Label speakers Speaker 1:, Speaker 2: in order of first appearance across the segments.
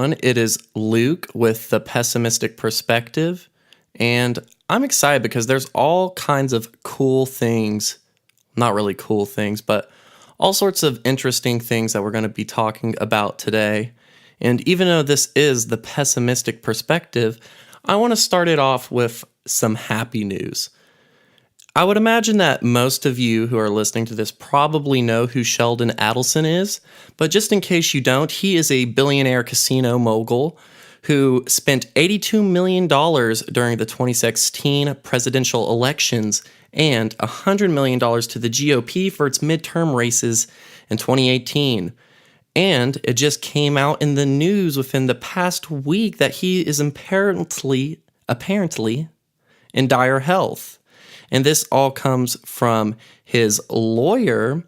Speaker 1: everyone. It is Luke with the pessimistic perspective, and I'm excited because there's all kinds of cool things, not really cool things, but all sorts of interesting things that we're going to be talking about today. And even though this is the pessimistic perspective, I want to start it off with some happy news. I would imagine that most of you who are listening to this probably know who Sheldon Adelson is, but just in case you don't, he is a billionaire casino mogul who spent $82 million during the 2016 presidential elections and $100 million to the GOP for its midterm races in 2018. And it just came out in the news within the past week that he is apparently in dire health. And this all comes from his lawyer,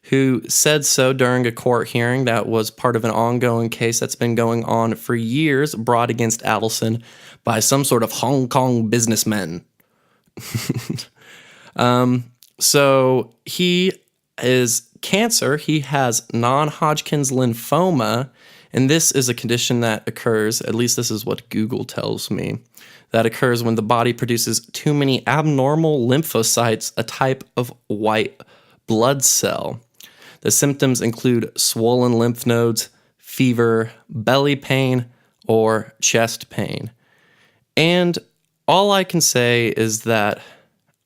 Speaker 1: who said so during a court hearing that was part of an ongoing case that's been going on for years, brought against Adelson by some sort of Hong Kong businessmen. So he is cancer. He has non-Hodgkin's lymphoma, and this is a condition that occurs, at least this is what Google tells me, that occurs when the body produces too many abnormal lymphocytes, a type of white blood cell. The symptoms include swollen lymph nodes, fever, belly pain, or chest pain. And all I can say is that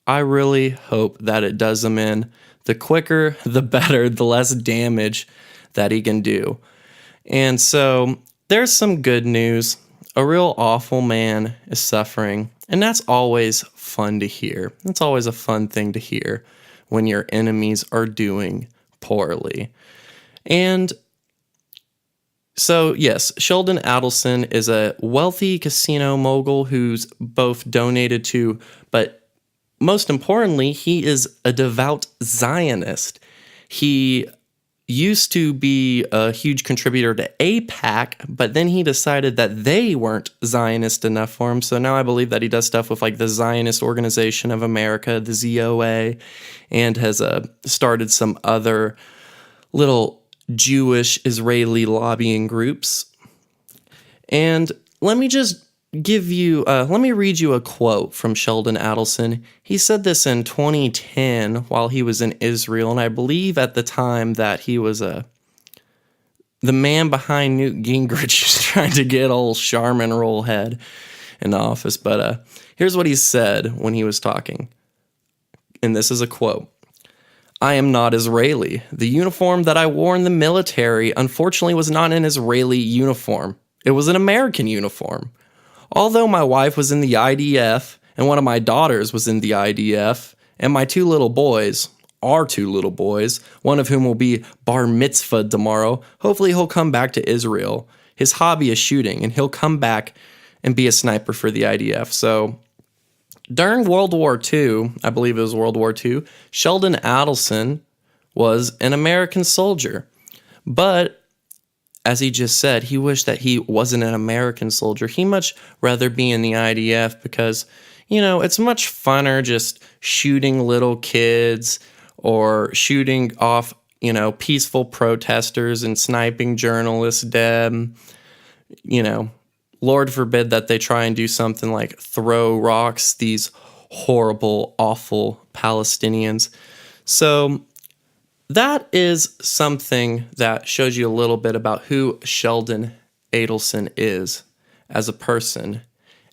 Speaker 1: I really hope that it does him in. The quicker, the better, the less damage that he can do. And so there's some good news. A real awful man is suffering, and that's always fun to hear. It's always a fun thing to hear when your enemies are doing poorly. And so, yes, Sheldon Adelson is a wealthy casino mogul who's both donated to, but most importantly, he is a devout Zionist. He used to be a huge contributor to AIPAC, but then he decided that they weren't Zionist enough for him. So now I believe that he does stuff with like the Zionist Organization of America, the ZOA, and has started some other little Jewish Israeli lobbying groups. And let me just let me read you a quote from Sheldon Adelson. He said this in 2010 while he was in Israel, and I believe at the time that he was the man behind Newt Gingrich trying to get old Charmin Rollhead in office. But here's what he said when he was talking, and this is a quote. "I am not Israeli. The uniform that I wore in the military, unfortunately, was not an Israeli uniform. It was an American uniform. Although my wife was in the IDF, and one of my daughters was in the IDF, and my our two little boys, one of whom will be bar mitzvahed tomorrow, hopefully he'll come back to Israel. His hobby is shooting, and he'll come back and be a sniper for the IDF." So during World War II, I believe it was World War II, Sheldon Adelson was an American soldier. But as he just said, he wished that he wasn't an American soldier. He'd much rather be in the IDF because, it's much funner just shooting little kids or shooting off, peaceful protesters and sniping journalists dead. Lord forbid that they try and do something like throw rocks, these horrible, awful Palestinians. So that is something that shows you a little bit about who Sheldon Adelson is as a person.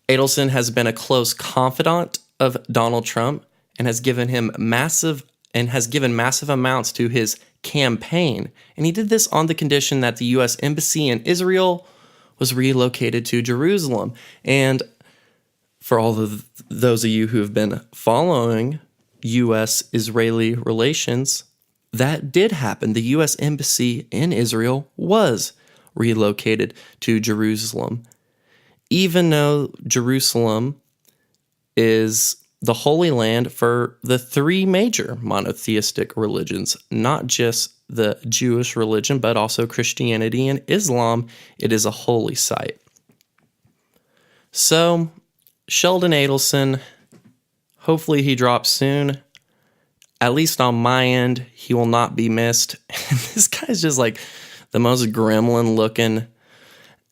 Speaker 1: Adelson has been a close confidant of Donald Trump and has given massive amounts to his campaign. And he did this on the condition that the U.S. Embassy in Israel was relocated to Jerusalem. And for all of those of you who have been following U.S.-Israeli relations, that did happen. The U.S. Embassy in Israel was relocated to Jerusalem. Even though Jerusalem is the Holy Land for the three major monotheistic religions, not just the Jewish religion, but also Christianity and Islam, it is a holy site. So, Sheldon Adelson, hopefully he drops soon. At least on my end, he will not be missed. This guy's just like the most gremlin looking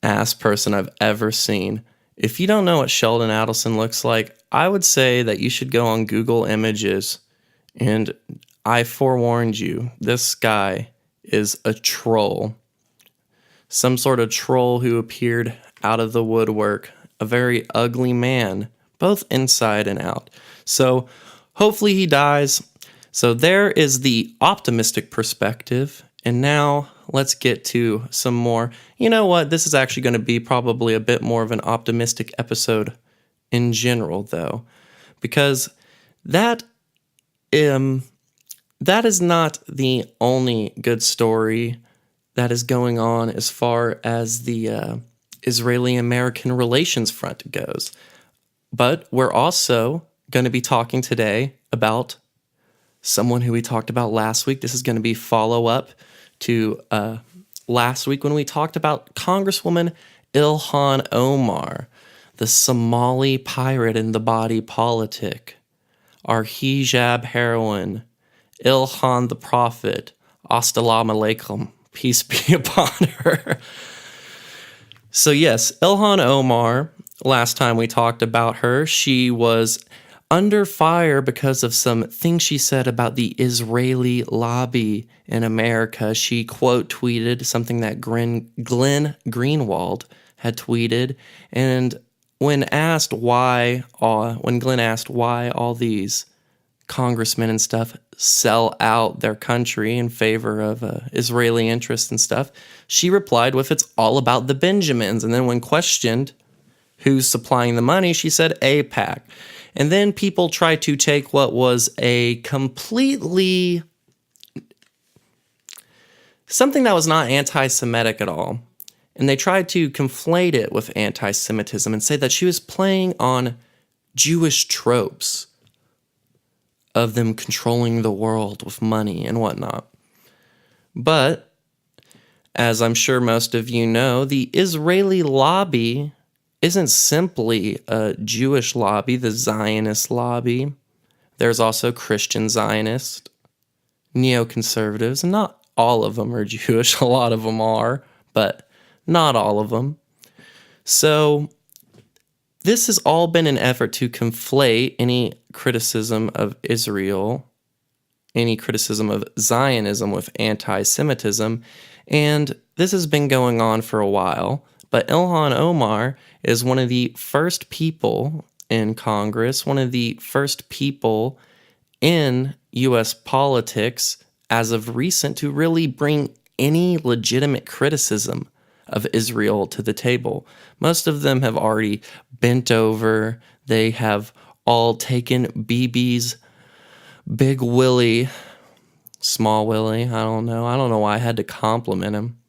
Speaker 1: ass person I've ever seen. If you don't know what Sheldon Adelson looks like, I would say that you should go on Google Images. And I forewarned you, this guy is a troll. Some sort of troll who appeared out of the woodwork. A very ugly man, both inside and out. So hopefully he dies. So there is the optimistic perspective. And now let's get to some more. You know what? This is actually going to be probably a bit more of an optimistic episode in general, though, because that is not the only good story that is going on as far as the Israeli-American relations front goes. But we're also going to be talking today about someone who we talked about last week. This is going to be follow-up to last week when we talked about Congresswoman Ilhan Omar, the Somali pirate in the body politic, our hijab heroine, Ilhan the prophet, assalamu alaikum, peace be upon her. So yes, Ilhan Omar, last time we talked about her, she was under fire because of some things she said about the Israeli lobby in America. She quote tweeted something that Glenn Greenwald had tweeted, and when Glenn asked why all these congressmen and stuff sell out their country in favor of Israeli interests and stuff, she replied with, "It's all about the Benjamins." And then when questioned who's supplying the money, she said AIPAC. And then people tried to take what was a completely something that was not anti-Semitic at all, and they tried to conflate it with anti-Semitism and say that she was playing on Jewish tropes of them controlling the world with money and whatnot. But, as I'm sure most of you know, the Israeli lobby isn't simply a Jewish lobby, the Zionist lobby. There's also Christian Zionists, neoconservatives, and not all of them are Jewish. A lot of them are, but not all of them. So this has all been an effort to conflate any criticism of Israel, any criticism of Zionism with anti-Semitism, and this has been going on for a while. But Ilhan Omar is one of the first people in Congress, one of the first people in U.S. politics as of recent to really bring any legitimate criticism of Israel to the table. Most of them have already bent over. They have all taken Bibi's big willy, small willy, I don't know why I had to compliment him.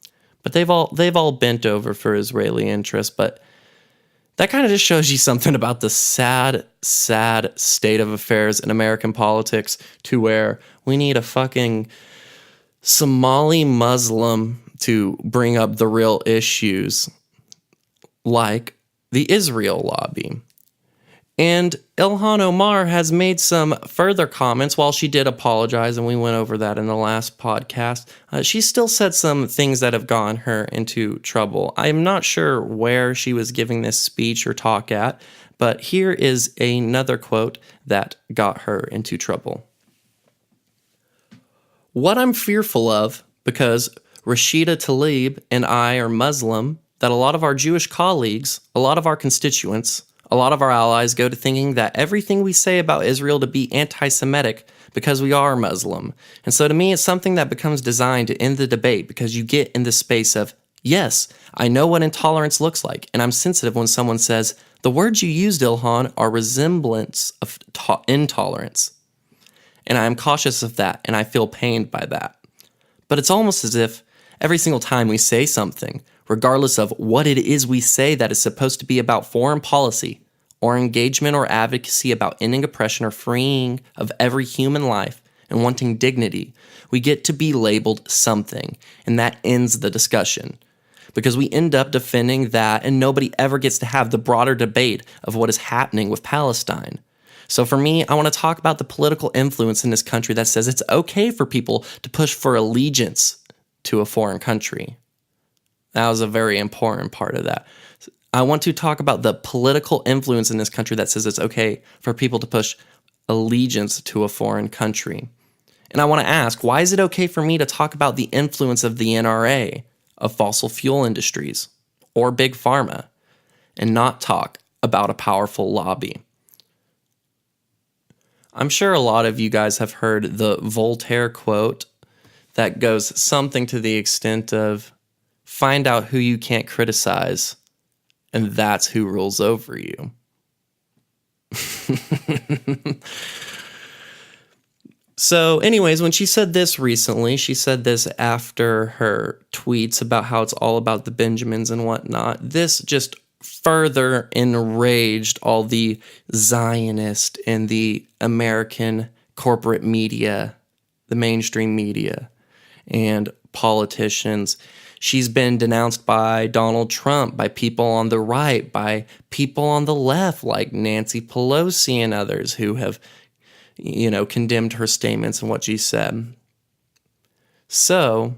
Speaker 1: But they've all bent over for Israeli interests. But that kind of just shows you something about the sad, sad state of affairs in American politics, to where we need a fucking Somali Muslim to bring up the real issues, like the Israel lobby. And Ilhan Omar has made some further comments. While she did apologize, and we went over that in the last podcast, she still said some things that have gotten her into trouble. I'm not sure where she was giving this speech or talk at, but here is another quote that got her into trouble. "What I'm fearful of, because Rashida Tlaib and I are Muslim, that a lot of our Jewish colleagues, a lot of our constituents, a lot of our allies go to thinking that everything we say about Israel to be anti-Semitic because we are Muslim. And so to me, it's something that becomes designed to end the debate, because you get in the space of, yes, I know what intolerance looks like, and I'm sensitive when someone says, the words you used, Ilhan, are resemblance of intolerance. And I am cautious of that, and I feel pained by that. But it's almost as if every single time we say something, regardless of what it is we say that is supposed to be about foreign policy or engagement or advocacy about ending oppression or freeing of every human life and wanting dignity, we get to be labeled something, and that ends the discussion. Because we end up defending that, and nobody ever gets to have the broader debate of what is happening with Palestine. So for me, I want to talk about the political influence in this country that says it's okay for people to push for allegiance to a foreign country. That was a very important part of that. I want to talk about the political influence in this country that says it's okay for people to push allegiance to a foreign country. And I want to ask, why is it okay for me to talk about the influence of the NRA, of fossil fuel industries, or Big Pharma, and not talk about a powerful lobby? I'm sure a lot of you guys have heard the Voltaire quote that goes something to the extent of, find out who you can't criticize, and that's who rules over you. So anyways, when she said this recently, she said this after her tweets about how it's all about the Benjamins and whatnot. This just further enraged all the Zionist and the American corporate media, the mainstream media, and politicians. She's been denounced by Donald Trump, by people on the right, by people on the left like Nancy Pelosi and others who have, condemned her statements and what she said. So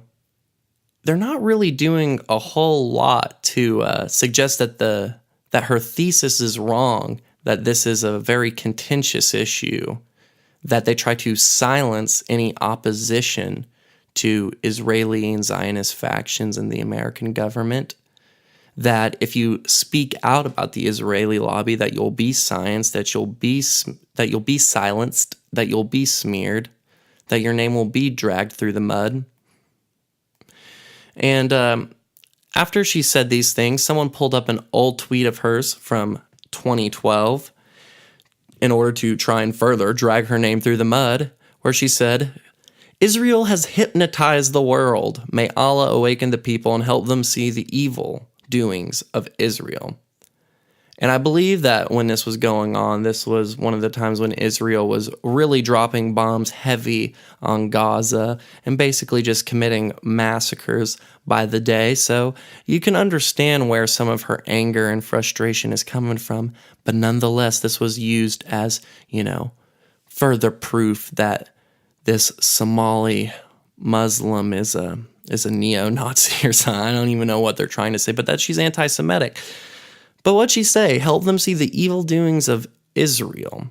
Speaker 1: they're not really doing a whole lot to suggest that her thesis is wrong, that this is a very contentious issue, that they try to silence any opposition to Israeli and Zionist factions in the American government, that if you speak out about the Israeli lobby, that you'll be silenced, that you'll be silenced, that you'll be smeared, that your name will be dragged through the mud. And after she said these things, someone pulled up an old tweet of hers from 2012 in order to try and further drag her name through the mud, where she said, "Israel has hypnotized the world. May Allah awaken the people and help them see the evil doings of Israel." And I believe that when this was going on, this was one of the times when Israel was really dropping bombs heavy on Gaza and basically just committing massacres by the day. So you can understand where some of her anger and frustration is coming from. But nonetheless, this was used as, further proof that this Somali Muslim is a neo-Nazi or something. I don't even know what they're trying to say, but that she's anti-Semitic. But what'd she say? Help them see the evil doings of Israel.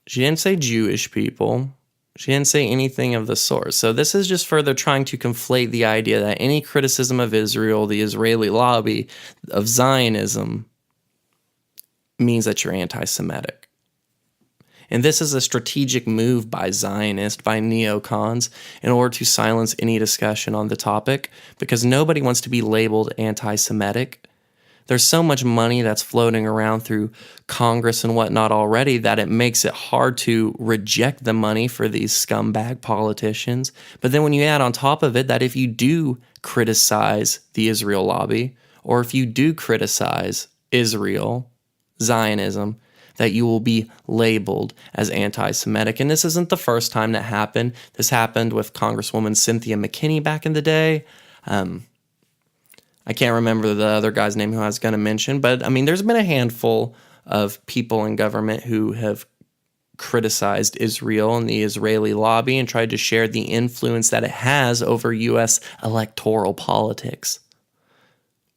Speaker 1: She didn't say Jewish people. She didn't say anything of the sort. So this is just further trying to conflate the idea that any criticism of Israel, the Israeli lobby, of Zionism, means that you're anti-Semitic. And this is a strategic move by Zionists, by neocons, in order to silence any discussion on the topic, because nobody wants to be labeled anti-Semitic. There's so much money that's floating around through Congress and whatnot already that it makes it hard to reject the money for these scumbag politicians. But then when you add on top of it that if you do criticize the Israel lobby, or if you do criticize Israel, Zionism, that you will be labeled as anti-Semitic. And this isn't the first time that happened. This happened with Congresswoman Cynthia McKinney back in the day. I can't remember the other guy's name who I was going to mention, but there's been a handful of people in government who have criticized Israel and the Israeli lobby and tried to share the influence that it has over U.S. electoral politics.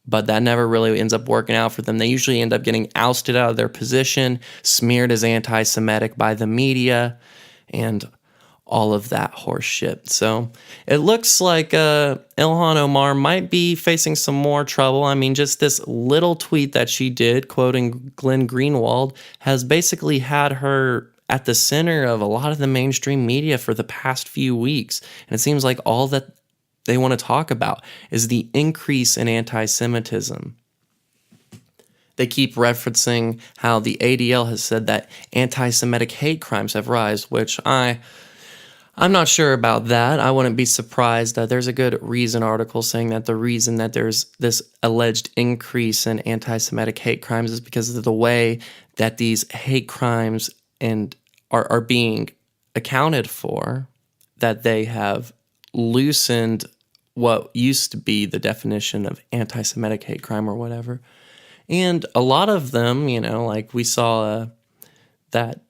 Speaker 1: But that never really ends up working out for them. They usually end up getting ousted out of their position, smeared as anti-Semitic by the media, and all of that horse shit. So it looks like Ilhan Omar might be facing some more trouble. Just this little tweet that she did, quoting Glenn Greenwald, has basically had her at the center of a lot of the mainstream media for the past few weeks. And it seems like all that they want to talk about is the increase in anti-Semitism. They keep referencing how the ADL has said that anti-Semitic hate crimes have risen, which I'm not sure about that. I wouldn't be surprised. There's a good Reason article saying that the reason that there's this alleged increase in anti-Semitic hate crimes is because of the way that these hate crimes are being accounted for, that they have loosened what used to be the definition of anti-Semitic hate crime or whatever. And a lot of them, like we saw that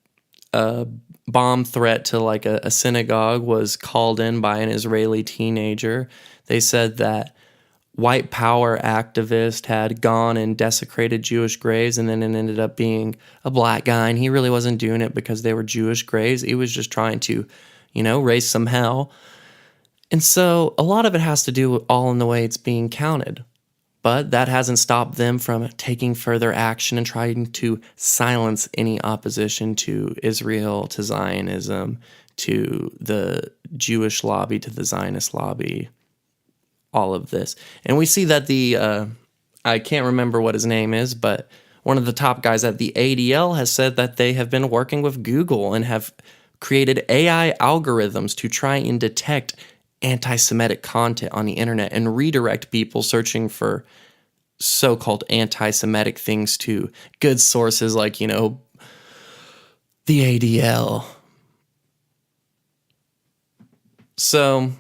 Speaker 1: bomb threat to like a synagogue was called in by an Israeli teenager. They said that white power activist had gone and desecrated Jewish graves, and then it ended up being a black guy, and he really wasn't doing it because they were Jewish graves. He was just trying to, raise some hell. And so a lot of it has to do with all in the way it's being counted. But that hasn't stopped them from taking further action and trying to silence any opposition to Israel, to Zionism, to the Jewish lobby, to the Zionist lobby, all of this. And we see that I can't remember what his name is, but one of the top guys at the ADL has said that they have been working with Google and have created AI algorithms to try and detect anti-Semitic content on the internet and redirect people searching for so-called anti-Semitic things to good sources like, the ADL. So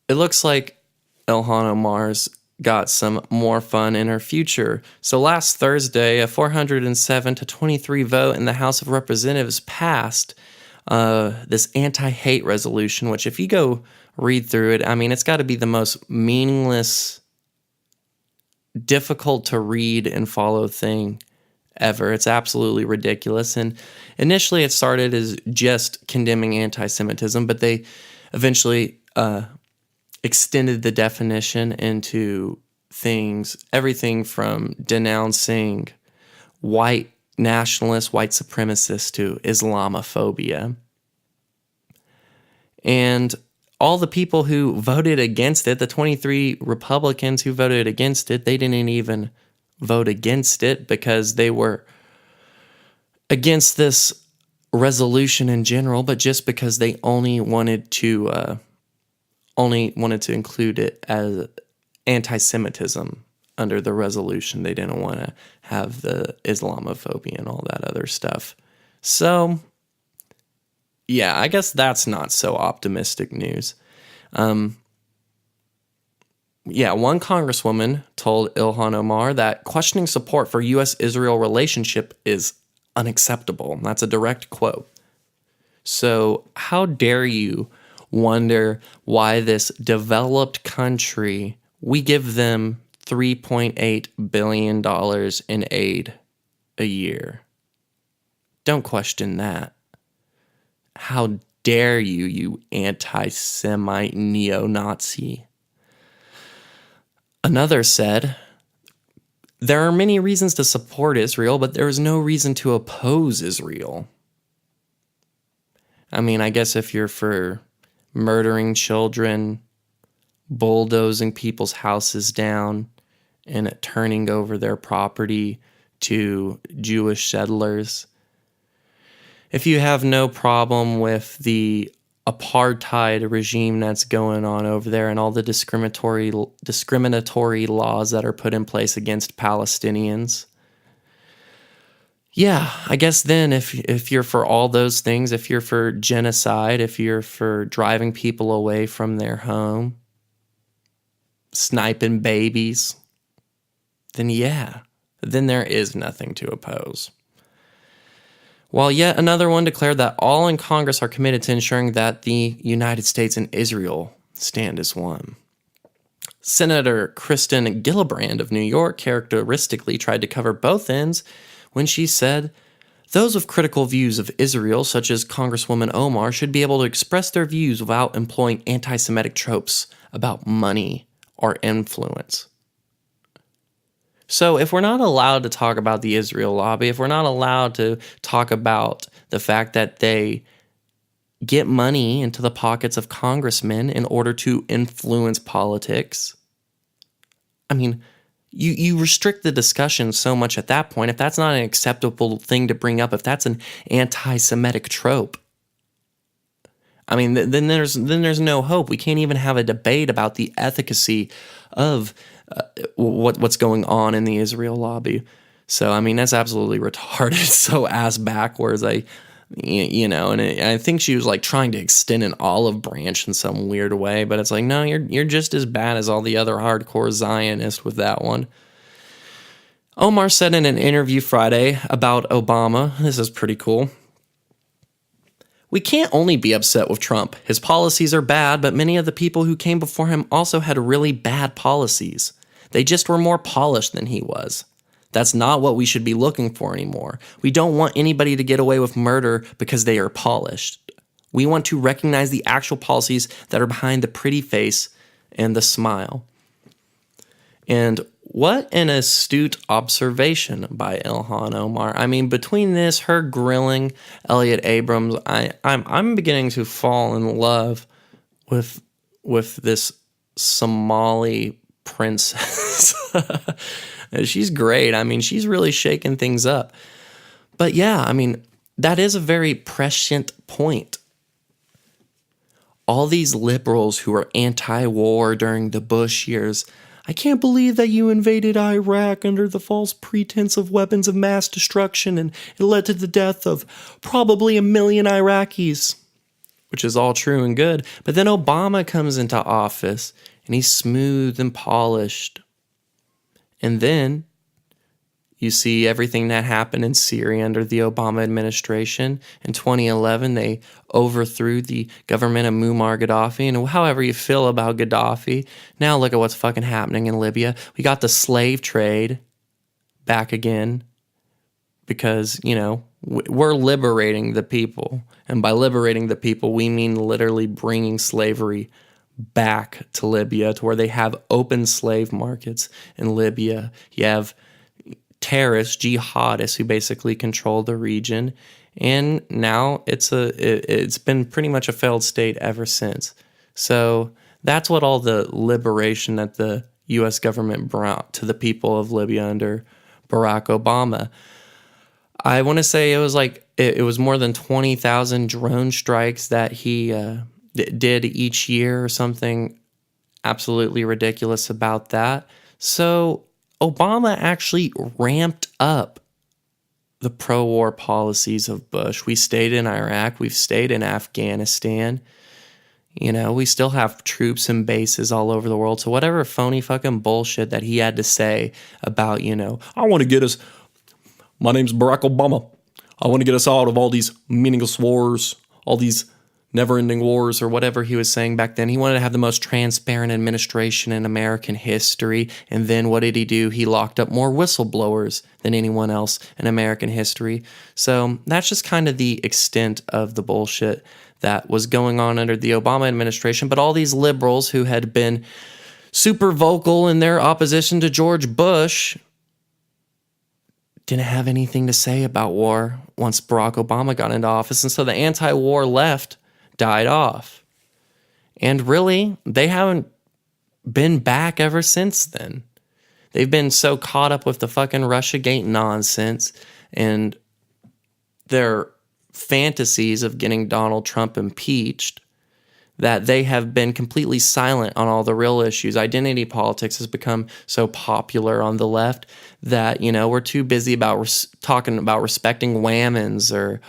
Speaker 1: it looks like Ilhan Omar's got some more fun in her future. So last Thursday, a 407 to 23 vote in the House of Representatives passed this anti-hate resolution, which if you go read through it, I mean, it's got to be the most meaningless, difficult to read and follow thing ever. It's absolutely ridiculous. And initially it started as just condemning anti-Semitism, but they eventually extended the definition into everything from denouncing white nationalists, white supremacists, to Islamophobia. And all the people who voted against it, the 23 Republicans who voted against it, they didn't even vote against it because they were against this resolution in general, but just because they only wanted to include it as anti-Semitism under the resolution. They didn't want to have the Islamophobia and all that other stuff. So, yeah, I guess that's not so optimistic news. One congresswoman told Ilhan Omar that questioning support for U.S.-Israel relationship is unacceptable. That's a direct quote. So how dare you wonder why this developed country, we give them $3.8 billion in aid a year. Don't question that. How dare you, you anti-Semite neo-Nazi? Another said, there are many reasons to support Israel, but there is no reason to oppose Israel. I mean, I guess if you're for murdering children, bulldozing people's houses down, and turning over their property to Jewish settlers, if you have no problem with the apartheid regime that's going on over there and all the discriminatory laws that are put in place against Palestinians, yeah, I guess then if you're for all those things, if you're for genocide, if you're for driving people away from their home, sniping babies, then there is nothing to oppose. While yet another one declared that all in Congress are committed to ensuring that the United States and Israel stand as one. Senator Kristen Gillibrand of New York characteristically tried to cover both ends when she said, those with critical views of Israel, such as Congresswoman Omar, should be able to express their views without employing anti-Semitic tropes about money or influence. So if we're not allowed to talk about the Israel lobby, if we're not allowed to talk about the fact that they get money into the pockets of congressmen in order to influence politics, I mean, you restrict the discussion so much at that point. If that's not an acceptable thing to bring up, if that's an anti-Semitic trope, I mean, then there's no hope. We can't even have a debate about the efficacy of what's going on in the Israel lobby. So, I mean, that's absolutely retarded. So ass backwards. And I think she was like trying to extend an olive branch in some weird way, but it's like, no, you're just as bad as all the other hardcore Zionists with that one. Omar said in an interview Friday about Obama, this is pretty cool, We can't only be upset with Trump. His policies are bad, but many of the people who came before him also had really bad policies. They just were more polished than he was. That's not what we should be looking for anymore. We don't want anybody to get away with murder because they are polished. We want to recognize the actual policies that are behind the pretty face and the smile. And what an astute observation by Ilhan Omar. I mean, between this, her grilling Elliot Abrams, I'm beginning to fall in love with this Somali princess. She's great. I mean, she's really shaking things up. But yeah, I mean, that is a very prescient point. All these liberals who were anti-war during the Bush years, I can't believe that you invaded Iraq under the false pretense of weapons of mass destruction and it led to the death of probably 1 million Iraqis, which is all true and good. But then Obama comes into office and he's smooth and polished. And then you see everything that happened in Syria under the Obama administration. In 2011, they overthrew the government of Muammar Gaddafi. And however you feel about Gaddafi, now look at what's fucking happening in Libya. We got the slave trade back again because, you know, we're liberating the people. And by liberating the people, we mean literally bringing slavery back to Libya to where they have open slave markets in Libya. You have terrorists, jihadists who basically control the region, and now it's been pretty much a failed state ever since. So that's what all the liberation that the U.S. government brought to the people of Libya under Barack Obama. I want to say it was like it was more than 20,000 drone strikes that he did each year or something absolutely ridiculous about that. So Obama actually ramped up the pro-war policies of Bush. We stayed in Iraq. We've stayed in Afghanistan. You know, we still have troops and bases all over the world. So whatever phony fucking bullshit that he had to say about, you know, I want to get us, my name's Barack Obama. I want to get us out of all these meaningless wars, all these never-ending wars, or whatever he was saying back then. He wanted to have the most transparent administration in American history. And then what did he do? He locked up more whistleblowers than anyone else in American history. So that's just kind of the extent of the bullshit that was going on under the Obama administration. But all these liberals who had been super vocal in their opposition to George Bush didn't have anything to say about war once Barack Obama got into office. And so the anti-war left died off. And really, they haven't been back ever since then. They've been so caught up with the fucking Russiagate nonsense and their fantasies of getting Donald Trump impeached that they have been completely silent on all the real issues. Identity politics has become so popular on the left that, you know, we're too busy about talking about respecting women's or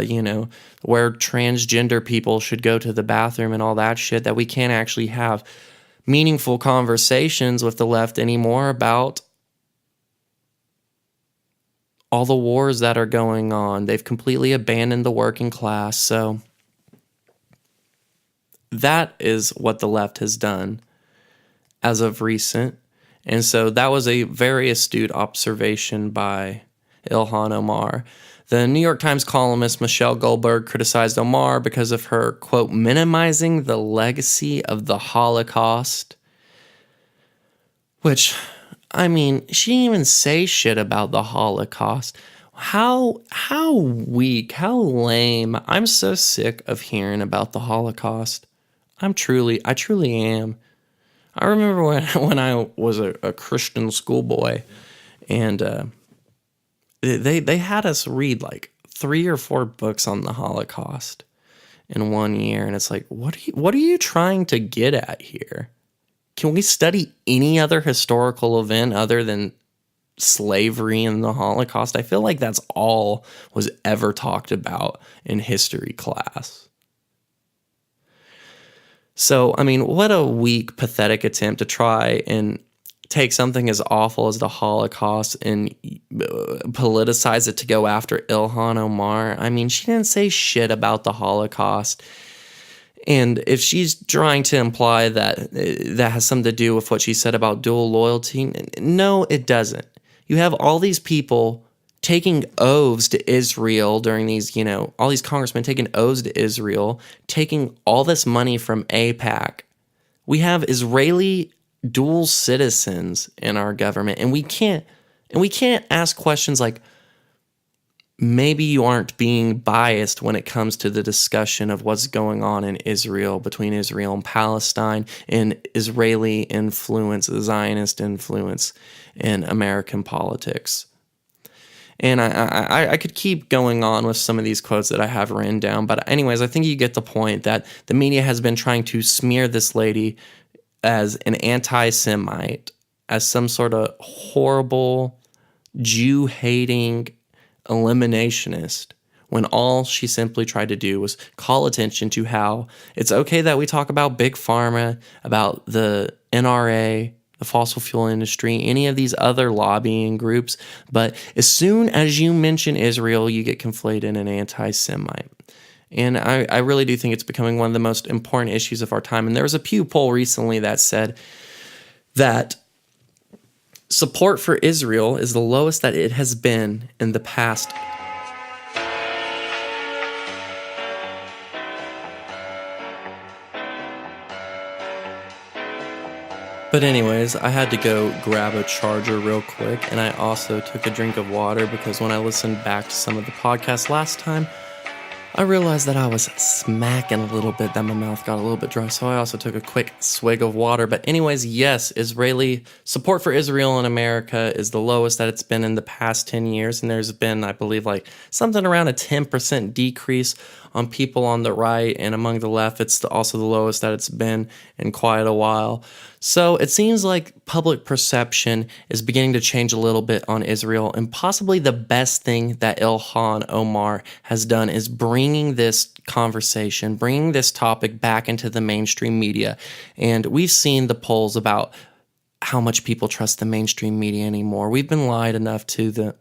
Speaker 1: you know, where transgender people should go to the bathroom and all that shit, that we can't actually have meaningful conversations with the left anymore about all the wars that are going on. They've completely abandoned the working class. So that is what the left has done as of recent. And so that was a very astute observation by Ilhan Omar. The New York Times columnist Michelle Goldberg criticized Omar because of her, quote, minimizing the legacy of the Holocaust. Which, I mean, she didn't even say shit about the Holocaust. How weak, how lame. I'm so sick of hearing about the Holocaust. I truly am. I remember when I was a Christian schoolboy, and they had us read like 3 or 4 books on the Holocaust in 1 year, and it's like, what are you trying to get at here? Can we study any other historical event other than slavery and the Holocaust? I feel like that's all was ever talked about in history class. So, I mean, what a weak, pathetic attempt to try and take something as awful as the Holocaust and politicize it to go after Ilhan Omar. I mean, she didn't say shit about the Holocaust. And if she's trying to imply that that has something to do with what she said about dual loyalty, no, it doesn't. You have all these people taking oaths to Israel during these, all these congressmen taking oaths to Israel, taking all this money from AIPAC. We have Israeli dual citizens in our government, and we can't ask questions like, maybe you aren't being biased when it comes to the discussion of what's going on in Israel, between Israel and Palestine, and Israeli influence, Zionist influence in American politics. And I could keep going on with some of these quotes that I have written down, but anyways, I think you get the point that the media has been trying to smear this lady as an anti-Semite, as some sort of horrible Jew-hating eliminationist, when all she simply tried to do was call attention to how it's okay that we talk about Big Pharma, about the NRA, the fossil fuel industry, any of these other lobbying groups, but as soon as you mention Israel, you get conflated in an anti-Semite. And I really do think it's becoming one of the most important issues of our time. And there was a Pew poll recently that said that support for Israel is the lowest that it has been in the past. But anyways, I had to go grab a charger real quick, and I also took a drink of water because when I listened back to some of the podcasts last time, I realized that I was smacking a little bit, that my mouth got a little bit dry, so I also took a quick swig of water. But anyways, yes, Israeli support for Israel in America is the lowest that it's been in the past 10 years, and there's been, I believe, like something around a 10% decrease on people on the right, and among the left, it's also the lowest that it's been in quite a while. So it seems like public perception is beginning to change a little bit on Israel, and possibly the best thing that Ilhan Omar has done is bringing this conversation, bringing this topic back into the mainstream media. And we've seen the polls about how much people trust the mainstream media anymore. We've been lied enough to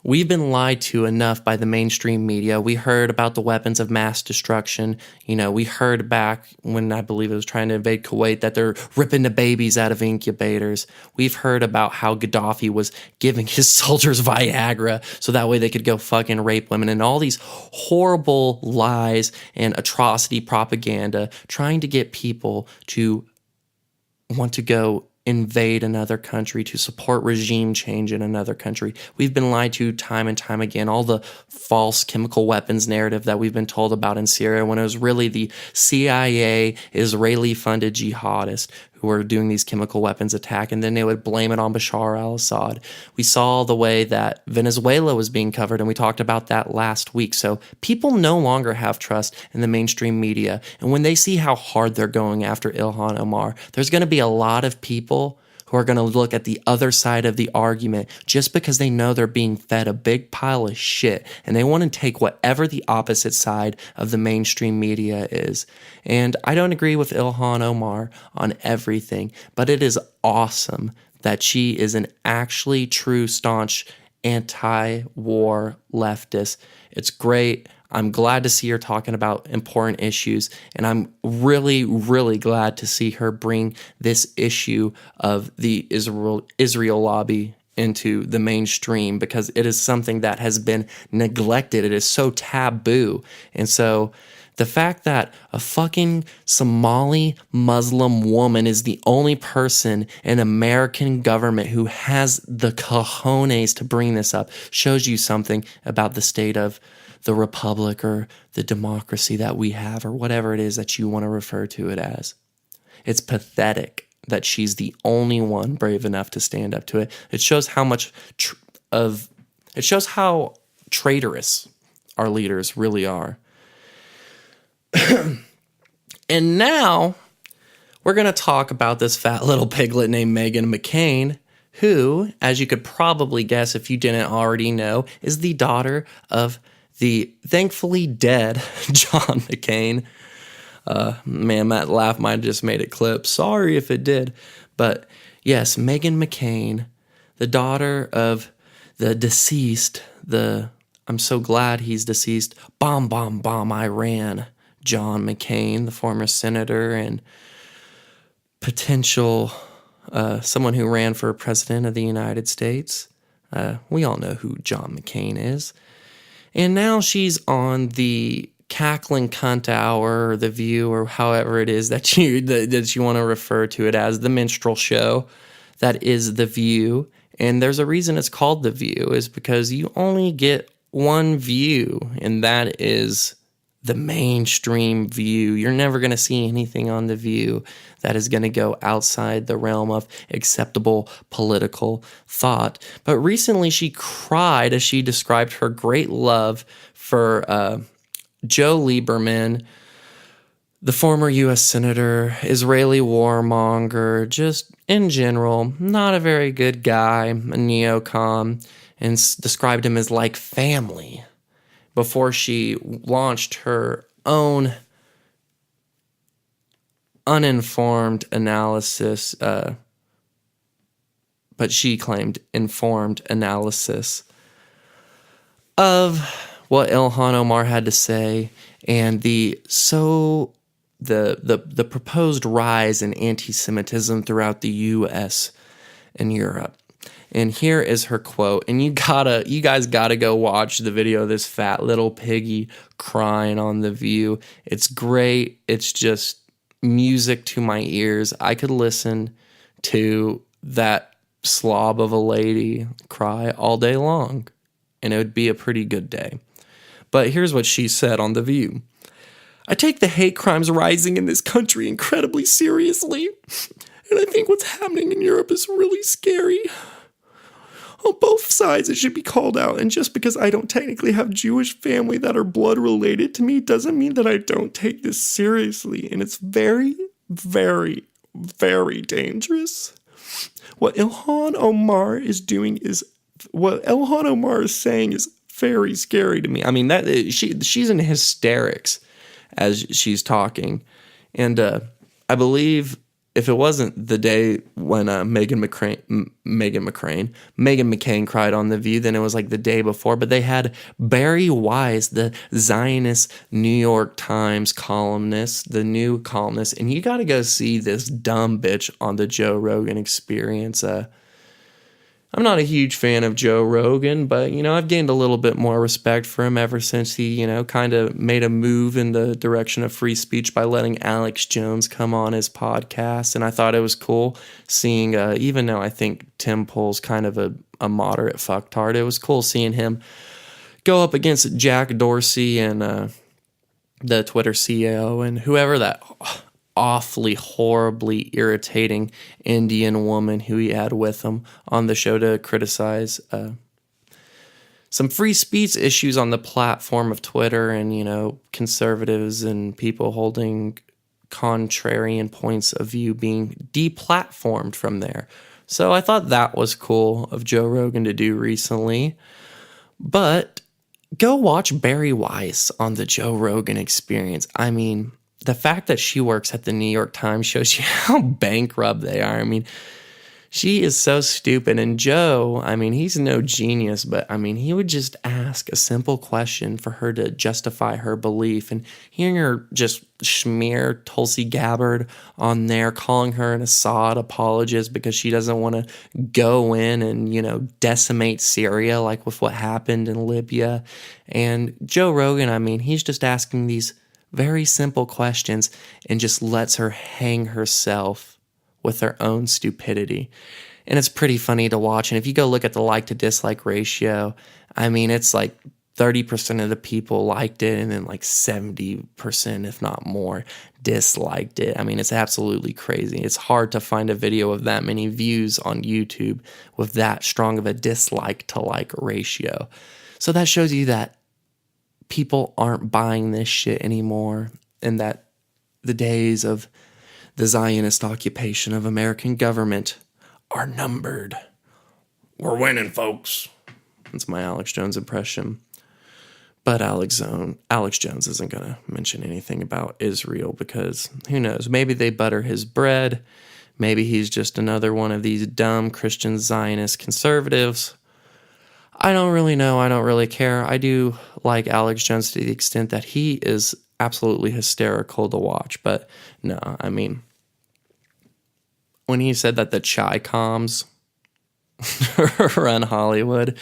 Speaker 1: We've been lied to enough by the mainstream media. We heard about the weapons of mass destruction. We heard back when I believe it was trying to invade Kuwait that they're ripping the babies out of incubators. We've heard about how Gaddafi was giving his soldiers Viagra so that way they could go fucking rape women, and all these horrible lies and atrocity propaganda trying to get people to want to go invade another country, to support regime change in another country. We've been lied to time and time again. All the false chemical weapons narrative that we've been told about in Syria, when it was really the CIA, Israeli-funded jihadists who were doing these chemical weapons attack, and then they would blame it on Bashar al-Assad. We saw the way that Venezuela was being covered, and we talked about that last week. So people no longer have trust in the mainstream media, and when they see how hard they're going after Ilhan Omar, there's going to be a lot of people who are going to look at the other side of the argument just because they know they're being fed a big pile of shit, and they want to take whatever the opposite side of the mainstream media is. And I don't agree with Ilhan Omar on everything, but it is awesome that she is an actually true, staunch, anti-war leftist. It's great. I'm glad to see her talking about important issues, and I'm really, really glad to see her bring this issue of the Israel lobby into the mainstream, because it is something that has been neglected. It is so taboo. And so the fact that a fucking Somali Muslim woman is the only person in American government who has the cojones to bring this up shows you something about the state of the republic or the democracy that we have, or whatever it is that you want to refer to it as. It's pathetic that she's the only one brave enough to stand up to it. It shows how much it shows how traitorous our leaders really are. And now we're going to talk about this fat little piglet named Meghan McCain, who, as you could probably guess if you didn't already know, is the daughter of the thankfully dead John McCain. Man, that laugh might have just made it clip. Sorry if it did. But yes, Meghan McCain, the daughter of the deceased, I'm so glad he's deceased, bomb, Iran, John McCain, the former senator and potential someone who ran for president of the United States. We all know who John McCain is. And now she's on the Cackling Cunt Hour or The View or however it is that you want to refer to it as, the minstrel show that is The View. And there's a reason it's called The View, is because you only get one view, and that is the mainstream view. You're never going to see anything on The View that is going to go outside the realm of acceptable political thought. But recently she cried as she described her great love for Joe Lieberman, the former U.S. Senator, Israeli warmonger, just in general, not a very good guy, a neocon, and described him as like family before she launched her own uninformed analysis, but she claimed informed analysis of what Ilhan Omar had to say and the proposed rise in anti-Semitism throughout the U.S. and Europe. And here is her quote, and you guys gotta go watch the video of this fat little piggy crying on The View. It's great. It's just music to my ears. I could listen to that slob of a lady cry all day long, and it would be a pretty good day. But here's what she said on The View. I take the hate crimes rising in this country incredibly seriously, and I think what's happening in Europe is really scary. On both sides, it should be called out, and just because I don't technically have Jewish family that are blood related to me doesn't mean that I don't take this seriously, and it's very, very, very dangerous. What Ilhan Omar is saying is very scary to me. I mean, she's in hysterics as she's talking, and I believe if it wasn't the day when Meghan McCain cried on The View, then it was like the day before. But they had Barry Weiss, the Zionist New York Times columnist, the new columnist, and you got to go see this dumb bitch on the Joe Rogan Experience. I'm not a huge fan of Joe Rogan, but, I've gained a little bit more respect for him ever since he, kind of made a move in the direction of free speech by letting Alex Jones come on his podcast. And I thought it was cool seeing, even though I think Tim Pool's kind of a moderate fucktard, it was cool seeing him go up against Jack Dorsey and the Twitter CEO and whoever that awfully, horribly irritating Indian woman who he had with him on the show to criticize some free speech issues on the platform of Twitter and, conservatives and people holding contrarian points of view being deplatformed from there. So I thought that was cool of Joe Rogan to do recently. But go watch Barry Weiss on the Joe Rogan Experience. I mean, the fact that she works at the New York Times shows you how bankrupt they are. I mean, she is so stupid. And Joe, I mean, he's no genius, but I mean, he would just ask a simple question for her to justify her belief. And hearing her just smear Tulsi Gabbard on there, calling her an Assad apologist because she doesn't want to go in and, decimate Syria like with what happened in Libya. And Joe Rogan, I mean, he's just asking these very simple questions and just lets her hang herself with her own stupidity. And it's pretty funny to watch. And if you go look at the like to dislike ratio, I mean, it's like 30% of the people liked it and then like 70%, if not more, disliked it. I mean, it's absolutely crazy. It's hard to find a video of that many views on YouTube with that strong of a dislike to like ratio. So that shows you that people aren't buying this shit anymore, and that the days of the Zionist occupation of American government are numbered. We're winning, folks. That's my Alex Jones impression. But Alex Jones isn't going to mention anything about Israel because who knows? Maybe they butter his bread. Maybe he's just another one of these dumb Christian Zionist conservatives. I don't really know. I don't really care. I do like Alex Jones to the extent that he is absolutely hysterical to watch. But no, I mean, when he said that the Chi-Coms run Hollywood,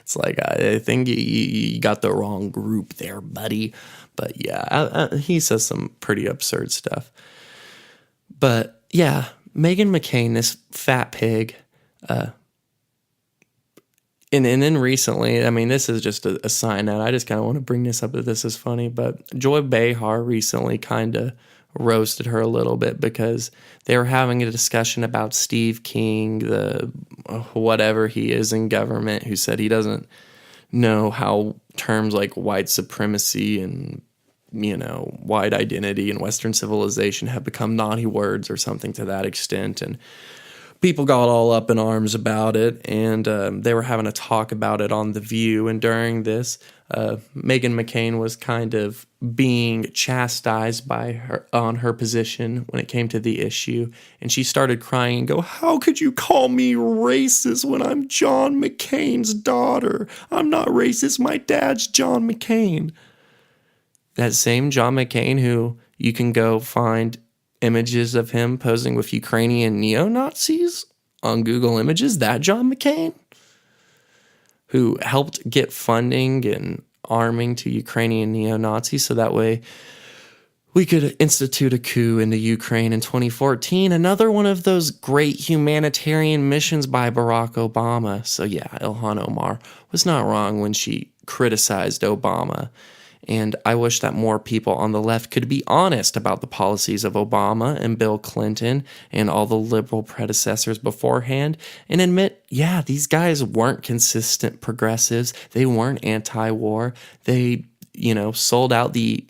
Speaker 1: it's like, I think you got the wrong group there, buddy. But yeah, he says some pretty absurd stuff. But yeah, Meghan McCain, this fat pig, and then recently, I mean, this is just a sign note. I just kind of want to bring this up that this is funny, but Joy Behar recently kind of roasted her a little bit because they were having a discussion about Steve King, the whatever he is in government, who said he doesn't know how terms like white supremacy and, white identity and Western civilization have become naughty words or something to that extent. And people got all up in arms about it, and they were having a talk about it on The View. And during this, Meghan McCain was kind of being chastised by her on her position when it came to the issue. And she started crying and go, "How could you call me racist when I'm John McCain's daughter? I'm not racist. My dad's John McCain." That same John McCain who you can go find images of him posing with Ukrainian neo-Nazis on Google Images, that John McCain, who helped get funding and arming to Ukrainian neo-Nazis so that way we could institute a coup into Ukraine in 2014. Another one of those great humanitarian missions by Barack Obama. So yeah, Ilhan Omar was not wrong when she criticized Obama. And I wish that more people on the left could be honest about the policies of Obama and Bill Clinton and all the liberal predecessors beforehand and admit, yeah, these guys weren't consistent progressives. They weren't anti-war. They, sold out the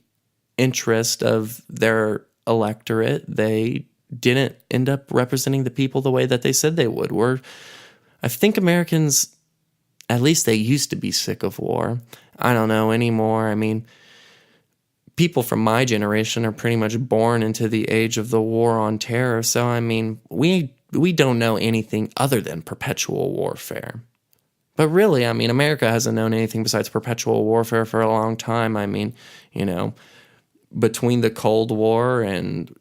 Speaker 1: interest of their electorate. They didn't end up representing the people the way that they said they would. I think Americans, at least they used to be sick of war. I don't know anymore. I mean, people from my generation are pretty much born into the age of the war on terror. So, I mean, we don't know anything other than perpetual warfare. But really, I mean, America hasn't known anything besides perpetual warfare for a long time. I mean, between the Cold War and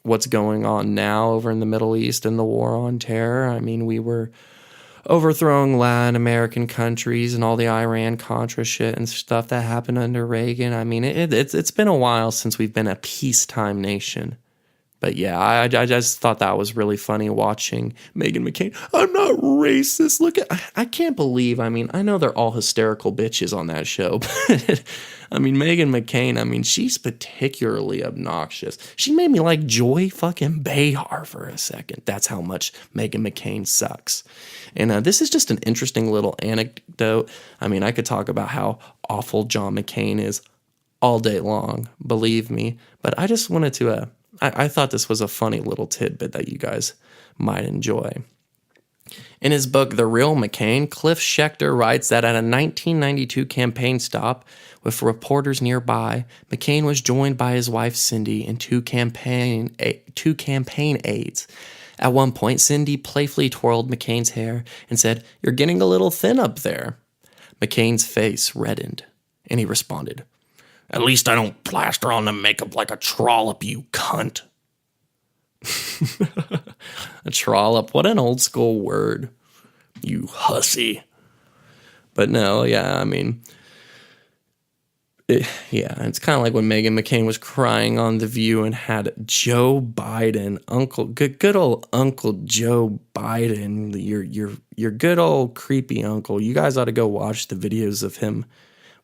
Speaker 1: what's going on now over in the Middle East and the war on terror, I mean, we were overthrowing Latin American countries and all the Iran-Contra shit and stuff that happened under Reagan. I mean, it's been a while since we've been a peacetime nation. But yeah, I just thought that was really funny watching Meghan McCain. I'm not racist. Look I can't believe, I mean, I know they're all hysterical bitches on that show, but I mean, Meghan McCain, I mean, she's particularly obnoxious. She made me like Joy fucking Behar for a second. That's how much Meghan McCain sucks. And this is just an interesting little anecdote. I mean, I could talk about how awful John McCain is all day long, believe me. But I just wanted to, I thought this was a funny little tidbit that you guys might enjoy. In his book, The Real McCain, Cliff Schechter writes that at a 1992 campaign stop with reporters nearby, McCain was joined by his wife Cindy and two campaign aides. At one point, Cindy playfully twirled McCain's hair and said, "You're getting a little thin up there." McCain's face reddened, and he responded, "At least I don't plaster on the makeup like a trollop, you cunt." A trollop, what an old school word. You hussy. But no, yeah, I mean, it's kind of like when Meghan McCain was crying on The View and had Joe Biden, good old Uncle Joe Biden, your good old creepy uncle. You guys ought to go watch the videos of him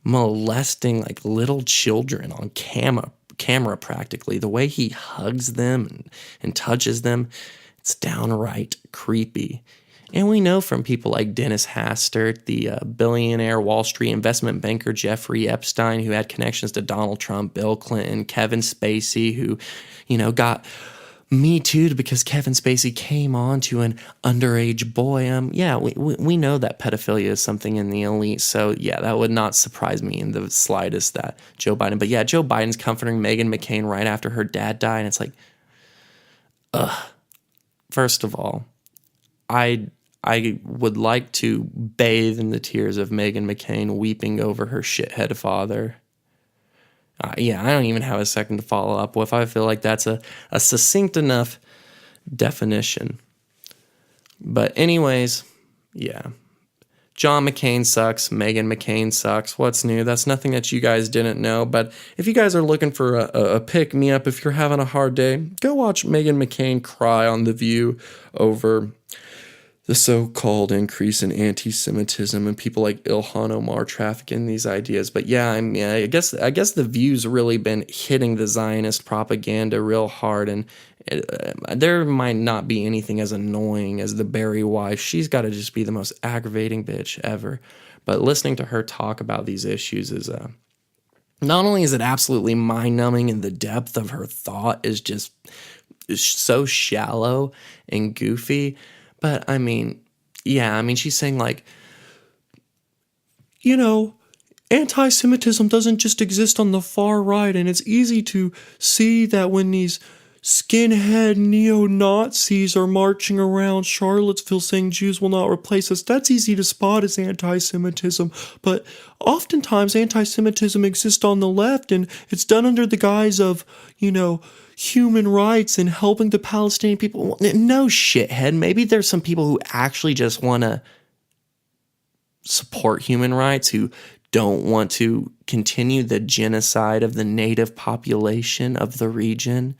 Speaker 1: molesting like little children on camera practically. The way he hugs them and touches them, it's downright creepy. And we know from people like Dennis Hastert, the billionaire Wall Street investment banker Jeffrey Epstein, who had connections to Donald Trump, Bill Clinton, Kevin Spacey, who, got Me Too because Kevin Spacey came on to an underage boy. Yeah, we know that pedophilia is something in the elite. So yeah, that would not surprise me in the slightest that Joe Biden. But yeah, Joe Biden's comforting Meghan McCain right after her dad died, and it's like, first of all, I would like to bathe in the tears of Meghan McCain weeping over her shithead father. Yeah, I don't even have a second to follow up with. I feel like that's a succinct enough definition. But anyways, yeah. John McCain sucks. Meghan McCain sucks. What's new? That's nothing that you guys didn't know. But if you guys are looking for a pick-me-up, if you're having a hard day, go watch Meghan McCain cry on The View over the so-called increase in anti-Semitism and people like Ilhan Omar trafficking these ideas. But yeah, I mean, I guess the View's really been hitting the Zionist propaganda real hard, and there might not be anything as annoying as the Barry wife. She's got to just be the most aggravating bitch ever. But listening to her talk about these issues is not only is it absolutely mind-numbing, and the depth of her thought is so shallow and goofy. But I mean, yeah, I mean, she's saying like, anti-Semitism doesn't just exist on the far right, and it's easy to see that when these skinhead neo-Nazis are marching around Charlottesville saying Jews will not replace us, that's easy to spot as anti-Semitism. But oftentimes anti-Semitism exists on the left, and it's done under the guise of, human rights and helping the Palestinian people. No, shithead. Maybe there's some people who actually just want to support human rights, who don't want to continue the genocide of the native population of the region,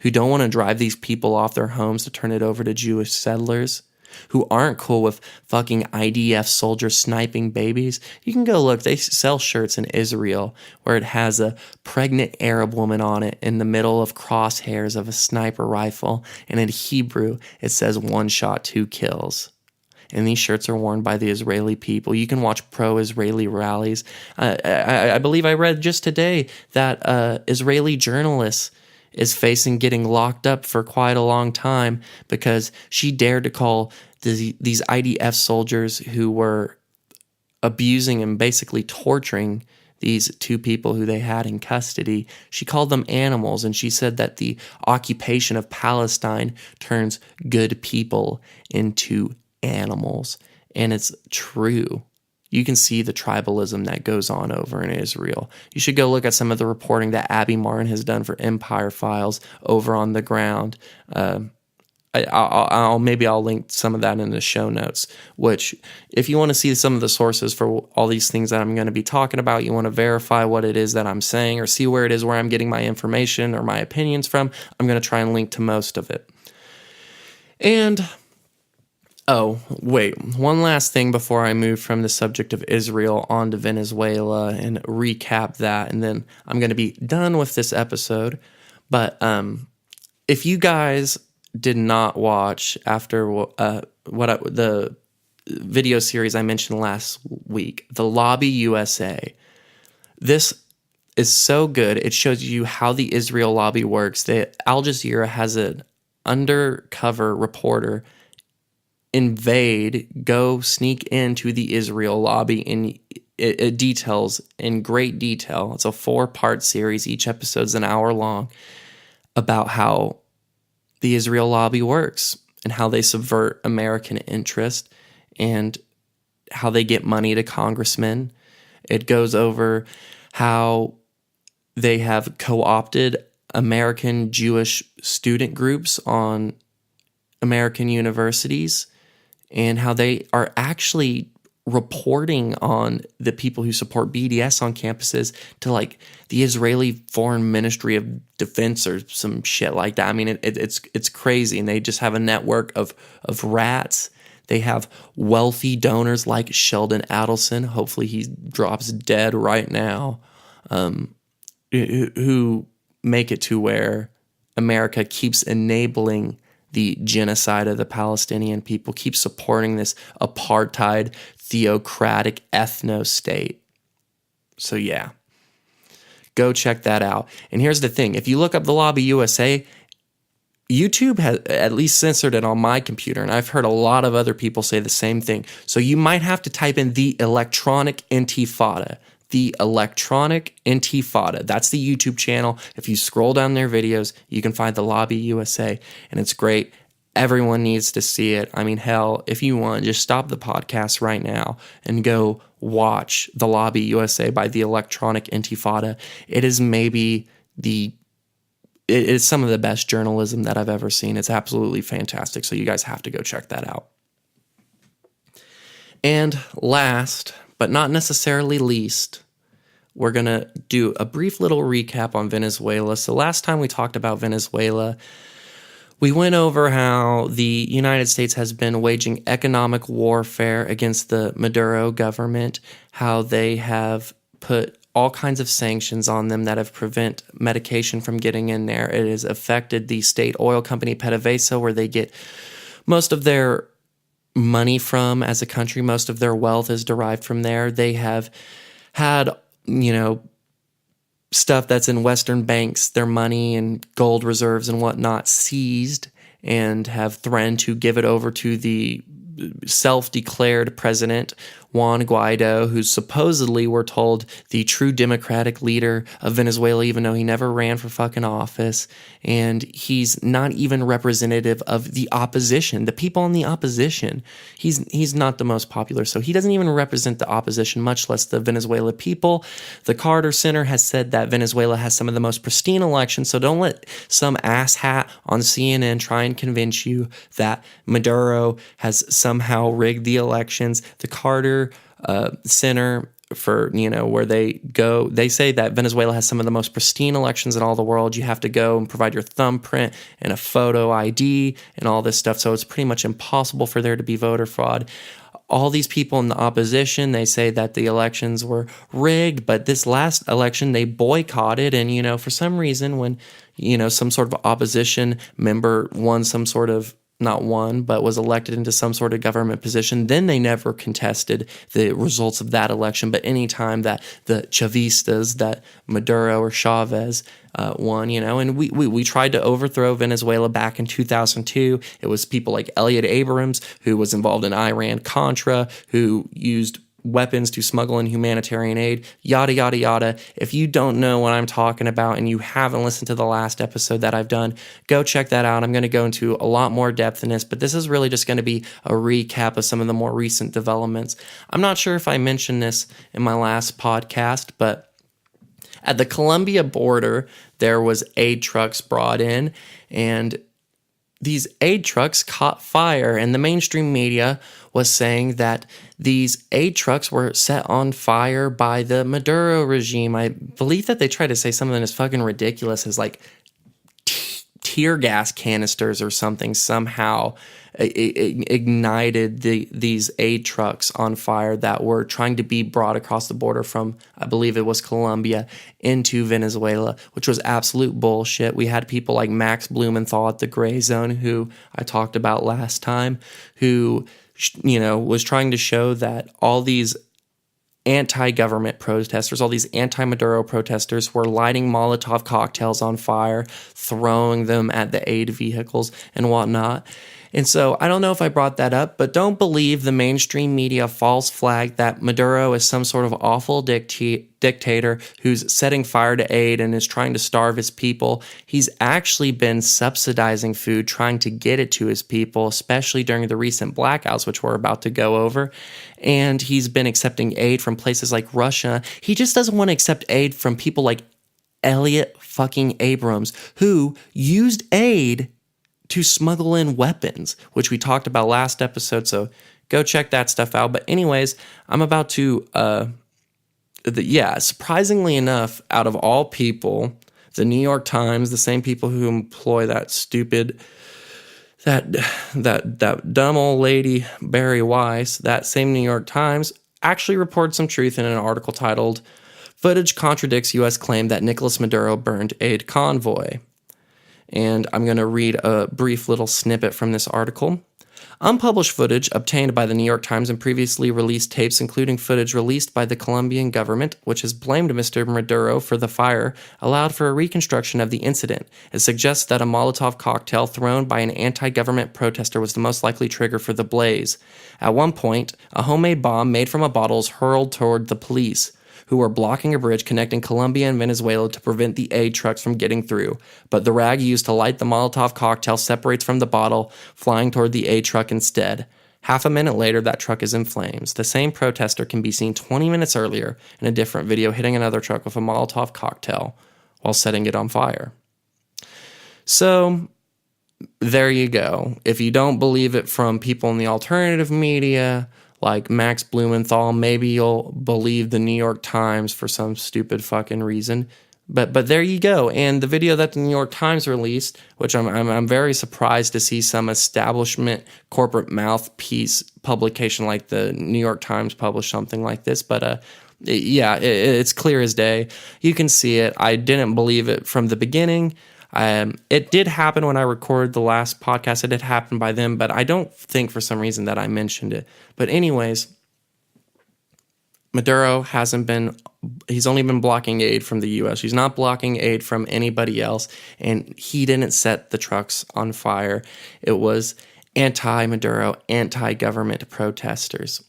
Speaker 1: who don't want to drive these people off their homes to turn it over to Jewish settlers, who aren't cool with fucking IDF soldiers sniping babies. You can go look. They sell shirts in Israel where it has a pregnant Arab woman on it in the middle of crosshairs of a sniper rifle. And in Hebrew, it says 1 shot, 2 kills. And these shirts are worn by the Israeli people. You can watch pro-Israeli rallies. I believe I read just today that Israeli journalists is facing getting locked up for quite a long time because she dared to call these IDF soldiers who were abusing and basically torturing these 2 people who they had in custody. She called them animals, and she said that the occupation of Palestine turns good people into animals. And it's true. You can see the tribalism that goes on over in Israel. You should go look at some of the reporting that Abby Martin has done for Empire Files over on the ground. I'll link some of that in the show notes, which if you want to see some of the sources for all these things that I'm going to be talking about, you want to verify what it is that I'm saying or see where it is where I'm getting my information or my opinions from, I'm going to try and link to most of it. And oh, wait, one last thing before I move from the subject of Israel onto Venezuela and recap that, and then I'm going to be done with this episode. But if you guys did not watch after the video series I mentioned last week, The Lobby USA, this is so good. It shows you how the Israel lobby works. Al Jazeera has an undercover reporter go sneak into the Israel lobby, and it details in great detail. It's a 4-part series. Each episode's an hour long about how the Israel lobby works and how they subvert American interest and how they get money to congressmen. It goes over how they have co-opted American Jewish student groups on American universities, and how they are actually reporting on the people who support BDS on campuses to like the Israeli Foreign Ministry of Defense or some shit like that. I mean, it's crazy, and they just have a network of rats. They have wealthy donors like Sheldon Adelson. Hopefully he drops dead right now, who make it to where America keeps enabling the genocide of the Palestinian people, keep supporting this apartheid, theocratic ethno-state. So yeah, go check that out. And here's the thing. If you look up The Lobby USA, YouTube has at least censored it on my computer, and I've heard a lot of other people say the same thing. So you might have to type in the electronic intifada. The electronic intifada. That's the YouTube channel. If you scroll down their videos, you can find the Lobby USA, and it's great. Everyone needs to see it. I mean, hell, if you want, just stop the podcast right now and go watch the Lobby USA by the electronic intifada. It is maybe it is some of the best journalism that I've ever seen. It's absolutely fantastic. So you guys have to go check that out. And last, but not necessarily least, we're going to do a brief little recap on Venezuela. So last time we talked about Venezuela, we went over how the United States has been waging economic warfare against the Maduro government, how they have put all kinds of sanctions on them that have prevent medication from getting in there. It has affected the state oil company PDVSA, where they get most of their money from as a country. Most of their wealth is derived from there. They have had, stuff that's in Western banks, their money and gold reserves and whatnot, seized, and have threatened to give it over to the self-declared president, Juan Guaido, who's supposedly, we're told, the true democratic leader of Venezuela, even though he never ran for fucking office. And he's not even representative of the opposition, the people in the opposition. He's not the most popular, so he doesn't even represent the opposition, much less the Venezuela people. The Carter Center has said that Venezuela has some of the most pristine elections, so don't let some asshat on CNN try and convince you that Maduro has somehow rigged the elections. The Carter Center, for where they say that Venezuela has some of the most pristine elections in all the world. You have to go and provide your thumbprint and a photo ID and all this stuff, so it's pretty much impossible for there to be voter fraud. All these people in the opposition, they say that the elections were rigged, but this last election they boycotted, and for some reason when some sort of opposition member won some sort of, not won, but was elected into some sort of government position, then they never contested the results of that election. But anytime that the Chavistas, that Maduro or Chavez won, and we tried to overthrow Venezuela back in 2002. It was people like Elliot Abrams, who was involved in Iran-Contra, who used weapons to smuggle in humanitarian aid, yada, yada, yada. If you don't know what I'm talking about and you haven't listened to the last episode that I've done, go check that out. I'm going to go into a lot more depth in this, but this is really just going to be a recap of some of the more recent developments. I'm not sure if I mentioned this in my last podcast, but at the Colombia border, there was aid trucks brought in, and these aid trucks caught fire, and the mainstream media was saying that these aid trucks were set on fire by the Maduro regime. I believe that they tried to say something as fucking ridiculous as like tear gas canisters or something somehow ignited these aid trucks on fire that were trying to be brought across the border from, I believe it was Colombia, into Venezuela, which was absolute bullshit. We had people like Max Blumenthal at the Gray Zone, who I talked about last time, who was trying to show that all these anti-government protesters, all these anti-Maduro protesters were lighting Molotov cocktails on fire, throwing them at the aid vehicles and whatnot. And so I don't know if I brought that up, but don't believe the mainstream media false flag that Maduro is some sort of awful dictator who's setting fire to aid and is trying to starve his people. He's actually been subsidizing food, trying to get it to his people, especially during the recent blackouts, which we're about to go over. And he's been accepting aid from places like Russia. He just doesn't want to accept aid from people like Elliot fucking Abrams, who used aid to smuggle in weapons, which we talked about last episode, so go check that stuff out. But anyways, I'm about to, surprisingly enough, out of all people, the New York Times, the same people who employ that stupid, that dumb old lady, Barry Weiss, that same New York Times actually reported some truth in an article titled, "Footage Contradicts U.S. Claim That Nicolas Maduro Burned Aid Convoy." And I'm going to read a brief little snippet from this article. Unpublished footage obtained by the New York Times and previously released tapes, including footage released by the Colombian government, which has blamed Mr. Maduro for the fire, allowed for a reconstruction of the incident. It suggests that a Molotov cocktail thrown by an anti-government protester was the most likely trigger for the blaze. At one point, a homemade bomb made from a bottle is hurled toward the police, who were blocking a bridge connecting Colombia and Venezuela to prevent the aid trucks from getting through. But the rag used to light the Molotov cocktail separates from the bottle, flying toward the aid truck instead. Half a minute later, that truck is in flames. The same protester can be seen 20 minutes earlier in a different video hitting another truck with a Molotov cocktail while setting it on fire. So, there you go. If you don't believe it from people in the alternative media, like Max Blumenthal, maybe you'll believe the New York Times for some stupid fucking reason. But there you go. And the video that the New York Times released, which I'm very surprised to see some establishment corporate mouthpiece publication like the New York Times publish something like this. But it's clear as day. You can see it. I didn't believe it from the beginning. It did happen when I recorded the last podcast. It did happen by them, but I don't think for some reason that I mentioned it. But anyways, Maduro he's only been blocking aid from the U.S. He's not blocking aid from anybody else, and he didn't set the trucks on fire. It was anti-Maduro, anti-government protesters.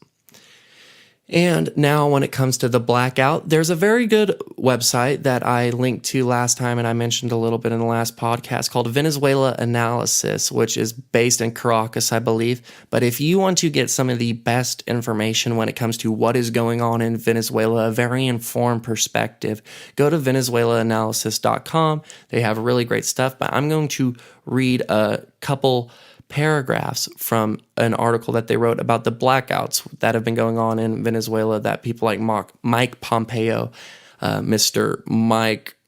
Speaker 1: And now when it comes to the blackout, there's a very good website that I linked to last time and I mentioned a little bit in the last podcast called Venezuela Analysis, which is based in Caracas, I believe. But if you want to get some of the best information when it comes to what is going on in Venezuela, a very informed perspective, go to venezuelaanalysis.com. They have really great stuff, but I'm going to read a couple paragraphs from an article that they wrote about the blackouts that have been going on in Venezuela that people like Mike Pompeo, Mr. Mike,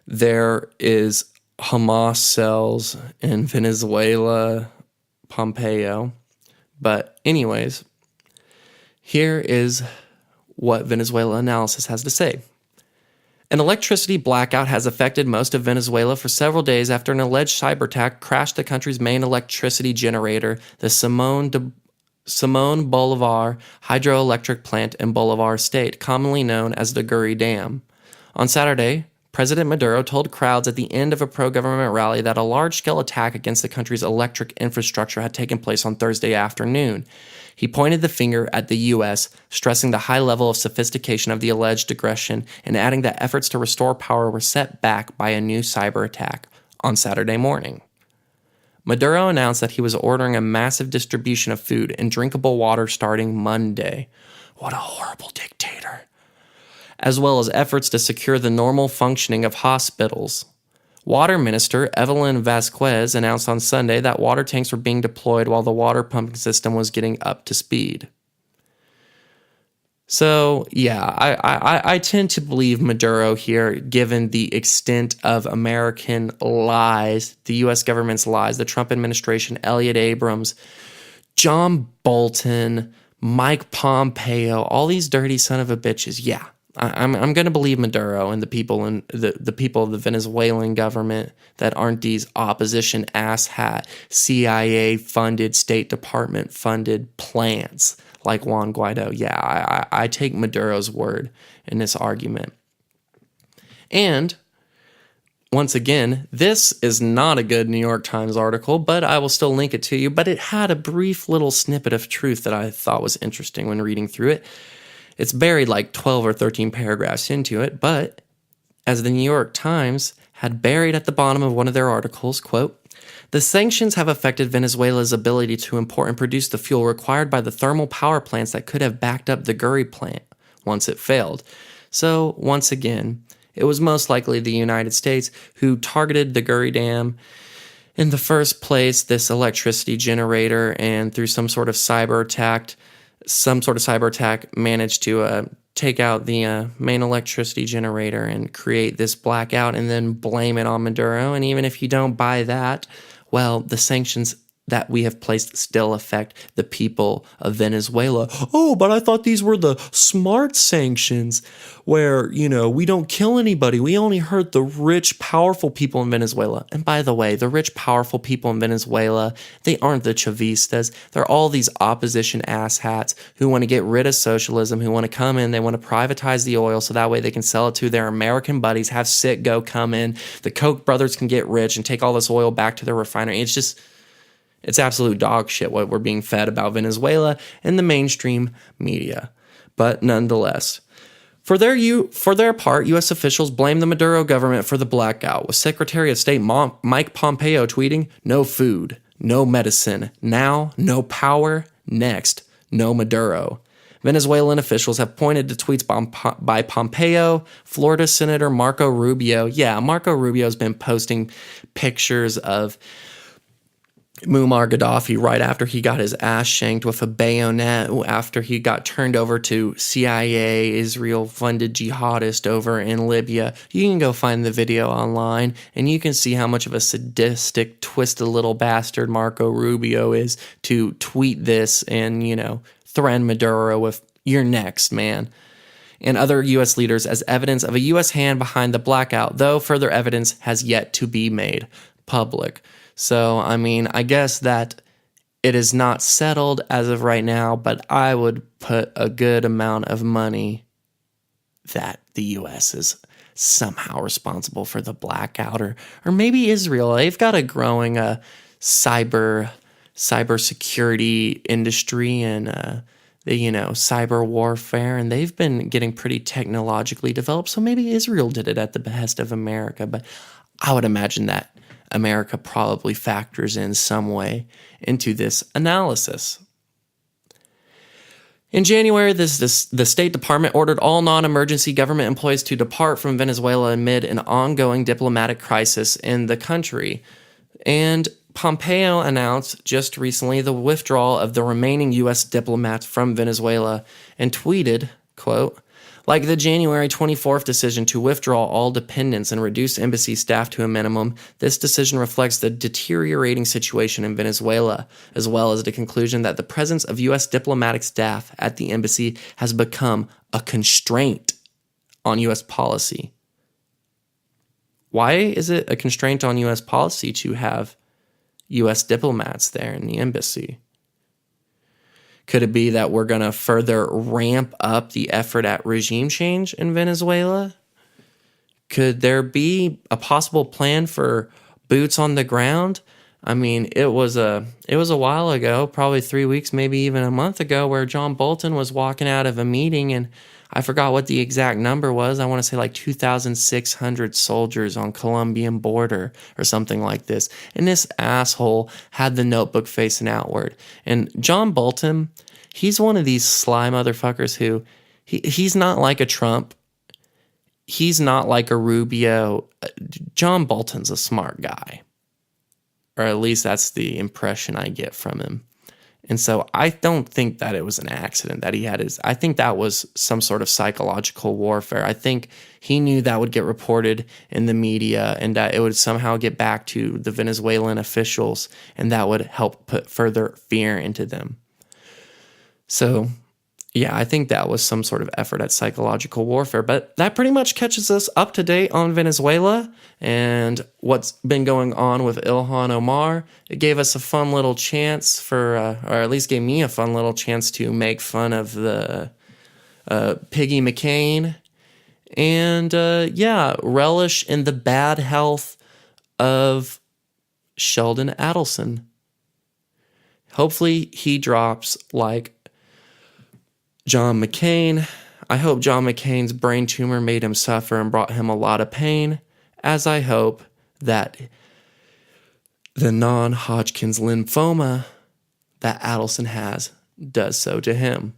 Speaker 1: there is Hamas cells in Venezuela, Pompeo. But anyways, here is what Venezuela Analysis has to say. An electricity blackout has affected most of Venezuela for several days after an alleged cyber attack crashed the country's main electricity generator, the Simon Bolivar hydroelectric plant in Bolivar State, commonly known as the Guri Dam. On Saturday, President Maduro told crowds at the end of a pro-government rally that a large-scale attack against the country's electric infrastructure had taken place on Thursday afternoon. He pointed the finger at the U.S., stressing the high level of sophistication of the alleged aggression and adding that efforts to restore power were set back by a new cyber attack on Saturday morning. Maduro announced that he was ordering a massive distribution of food and drinkable water starting Monday. What a horrible dictator. As well as efforts to secure the normal functioning of hospitals. Water Minister Evelyn Vasquez announced on Sunday that water tanks were being deployed while the water pumping system was getting up to speed. So, yeah, I tend to believe Maduro here, given the extent of American lies, the U.S. government's lies, the Trump administration, Elliott Abrams, John Bolton, Mike Pompeo, all these dirty son of a bitches. Yeah, I'm going to believe Maduro and the people in the people of the Venezuelan government that aren't these opposition asshat CIA funded, State Department funded plants like Juan Guaido. Yeah, I take Maduro's word in this argument. And once again, this is not a good New York Times article, but I will still link it to you. But it had a brief little snippet of truth that I thought was interesting when reading through it. It's buried like 12 or 13 paragraphs into it, but as the New York Times had buried at the bottom of one of their articles, quote, "The sanctions have affected Venezuela's ability to import and produce the fuel required by the thermal power plants that could have backed up the Guri plant once it failed." So, once again, it was most likely the United States who targeted the Guri Dam in the first place, this electricity generator, and through some sort of cyber attack managed to take out the main electricity generator and create this blackout and then blame it on Maduro. And even if you don't buy that, well, the sanctions that we have placed still affect the people of Venezuela. Oh, but I thought these were the smart sanctions where, we don't kill anybody. We only hurt the rich, powerful people in Venezuela. And by the way, the rich, powerful people in Venezuela, they aren't the Chavistas. They're all these opposition asshats who want to get rid of socialism, who want to come in, they want to privatize the oil so that way they can sell it to their American buddies, have Citgo come in, the Koch brothers can get rich and take all this oil back to their refinery. It's absolute dog shit what we're being fed about Venezuela in the mainstream media. But nonetheless, for their part, U.S. officials blame the Maduro government for the blackout, with Secretary of State Mike Pompeo tweeting, "No food, no medicine, now no power, next, no Maduro." Venezuelan officials have pointed to tweets by Pompeo, Florida Senator Marco Rubio. Yeah, Marco Rubio's been posting pictures of Muammar Gaddafi right after he got his ass shanked with a bayonet, after he got turned over to CIA, Israel-funded jihadist over in Libya. You can go find the video online, and you can see how much of a sadistic, twisted little bastard Marco Rubio is to tweet this and, threaten Maduro with, "You're next, man," and other U.S. leaders as evidence of a U.S. hand behind the blackout, though further evidence has yet to be made public. So, I guess that it is not settled as of right now, but I would put a good amount of money that the U.S. is somehow responsible for the blackout, or maybe Israel. They've got a growing cybersecurity industry and cyber warfare, and they've been getting pretty technologically developed. So maybe Israel did it at the behest of America, but I would imagine that America probably factors in some way into this analysis. In January, the State Department ordered all non-emergency government employees to depart from Venezuela amid an ongoing diplomatic crisis in the country. And Pompeo announced just recently the withdrawal of the remaining U.S. diplomats from Venezuela and tweeted, quote, "Like the January 24th decision to withdraw all dependents and reduce embassy staff to a minimum, this decision reflects the deteriorating situation in Venezuela, as well as the conclusion that the presence of U.S. diplomatic staff at the embassy has become a constraint on U.S. policy." Why is it a constraint on U.S. policy to have U.S. diplomats there in the embassy? Could it be that we're going to further ramp up the effort at regime change in Venezuela? Could there be a possible plan for boots on the ground? It was a while ago, probably 3 weeks, maybe even a month ago, where John Bolton was walking out of a meeting, and I forgot what the exact number was. I want to say like 2,600 soldiers on Colombian border or something like this. And this asshole had the notebook facing outward. And John Bolton, he's one of these sly motherfuckers who, he's not like a Trump. He's not like a Rubio. John Bolton's a smart guy. Or at least that's the impression I get from him. And so I don't think that it was an accident that he had I think that was some sort of psychological warfare. I think he knew that would get reported in the media and that it would somehow get back to the Venezuelan officials, and that would help put further fear into them. So, yeah, I think that was some sort of effort at psychological warfare. But that pretty much catches us up to date on Venezuela and what's been going on with Ilhan Omar. It gave us a fun little chance or at least gave me a fun little chance to make fun of the Piggy McCain. And, relish in the bad health of Sheldon Adelson. Hopefully he drops like John McCain. I hope John McCain's brain tumor made him suffer and brought him a lot of pain, as I hope that the non-Hodgkin's lymphoma that Adelson has does so to him.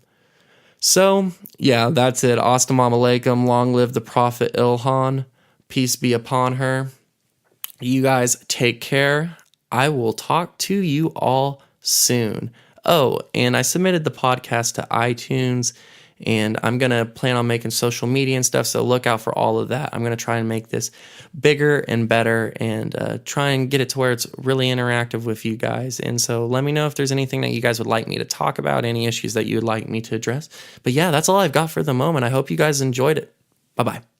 Speaker 1: So, yeah, that's it. Assalamu alaikum. Long live the Prophet Ilhan. Peace be upon her. You guys take care. I will talk to you all soon. Oh, and I submitted the podcast to iTunes And I'm going to plan on making social media and stuff, so look out for all of that. I'm going to try and make this bigger and better and try and get it to where it's really interactive with you guys. And so let me know if there's anything that you guys would like me to talk about, any issues that you would like me to address. But yeah, that's all I've got for the moment. I hope you guys enjoyed it. Bye-bye.